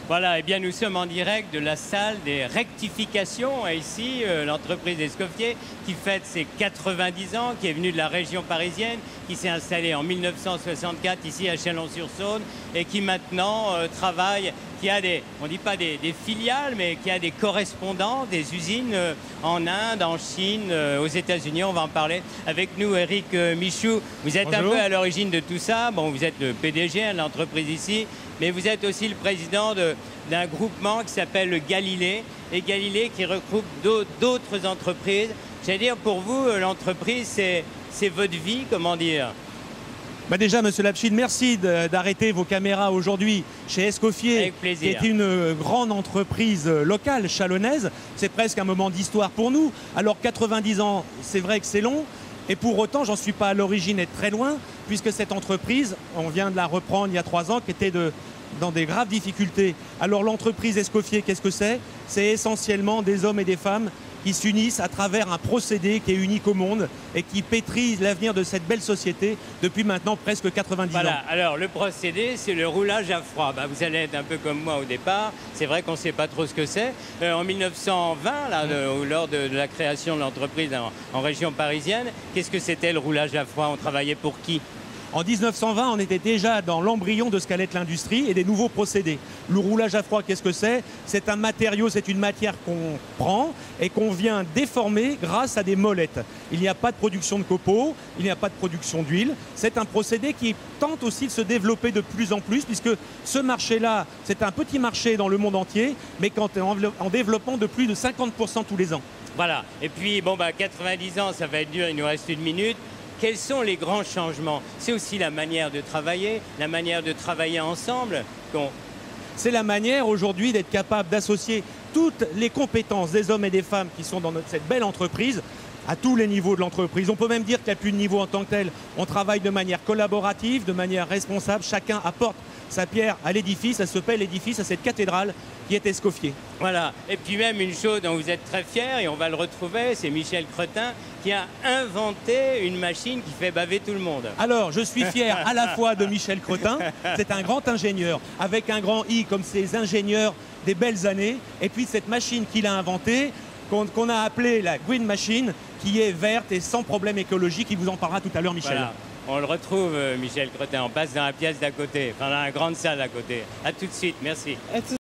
Voilà, eh bien nous sommes en direct de la salle des rectifications, ici, l'entreprise Escoffier qui fête ses 90 ans, qui est venue de la région parisienne, qui s'est installée en 1964 ici à Chalon-sur-Saône et qui maintenant travaille, qui a des, on ne dit pas des filiales, mais qui a des correspondants, des usines en Inde, en Chine, aux États-Unis. On va en parler avec nous, Eric Michou. Vous êtes Bonjour. un peu à l'origine de tout ça. Bon, vous êtes le PDG de l'entreprise ici, mais vous êtes aussi le président d'un groupement qui s'appelle le Galilée, et Galilée qui regroupe d'autres entreprises. J'allais dire, pour vous, l'entreprise, c'est votre vie, comment dire? Bah déjà, Monsieur Lapchine, merci d'arrêter vos caméras aujourd'hui chez Escoffier, Avec plaisir. qui est une grande entreprise locale chalonnaise. C'est presque un moment d'histoire pour nous. Alors 90 ans, c'est vrai que c'est long, et pour autant, j'en suis pas à l'origine et très loin, puisque cette entreprise, on vient de la reprendre il y a 3 ans, qui était dans des graves difficultés. Alors l'entreprise Escoffier, qu'est-ce que c'est? C'est essentiellement des hommes et des femmes qui s'unissent à travers un procédé qui est unique au monde et qui pétrit l'avenir de cette belle société depuis maintenant presque 90 Voilà, ans. alors le procédé, c'est le roulage à froid. Bah, vous allez être un peu comme moi au départ. C'est vrai qu'on ne sait pas trop ce que c'est. En 1920, là, lors de la création de l'entreprise en région parisienne, qu'est-ce que c'était le roulage à froid? On travaillait pour qui? En 1920, on était déjà dans l'embryon de ce qu'allait être l'industrie et des nouveaux procédés. Le roulage à froid, qu'est-ce que c'est? C'est un matériau, c'est une matière qu'on prend et qu'on vient déformer grâce à des molettes. Il n'y a pas de production de copeaux, il n'y a pas de production d'huile. C'est un procédé qui tente aussi de se développer de plus en plus, puisque ce marché-là, c'est un petit marché dans le monde entier, mais en développement de plus de 50% tous les ans. Voilà, et puis, bon, bah, 90 ans, ça va être dur, il nous reste 1 minute. Quels sont les grands changements? C'est aussi la manière de travailler ensemble. C'est la manière aujourd'hui d'être capable d'associer toutes les compétences des hommes et des femmes qui sont dans cette belle entreprise à tous les niveaux de l'entreprise. On peut même dire qu'il n'y a plus de niveau en tant que tel. On travaille de manière collaborative, de manière responsable. Chacun apporte sa pierre à l'édifice, à ce bel édifice, à cette cathédrale qui est Escoffier. Voilà, et puis même une chose dont vous êtes très fiers, et on va le retrouver, c'est Michel Cretin qui a inventé une machine qui fait baver tout le monde. Alors, je suis fier à la fois de Michel Cretin, c'est un grand ingénieur, avec un grand I comme ces ingénieurs des belles années, et puis cette machine qu'il a inventée, qu'on a appelée la Green Machine, qui est verte et sans problème écologique. Il vous en parlera tout à l'heure, Michel. Voilà. On le retrouve, Michel Cretin, on passe dans la pièce d'à côté, enfin dans la grande salle d'à côté. À tout de suite, merci.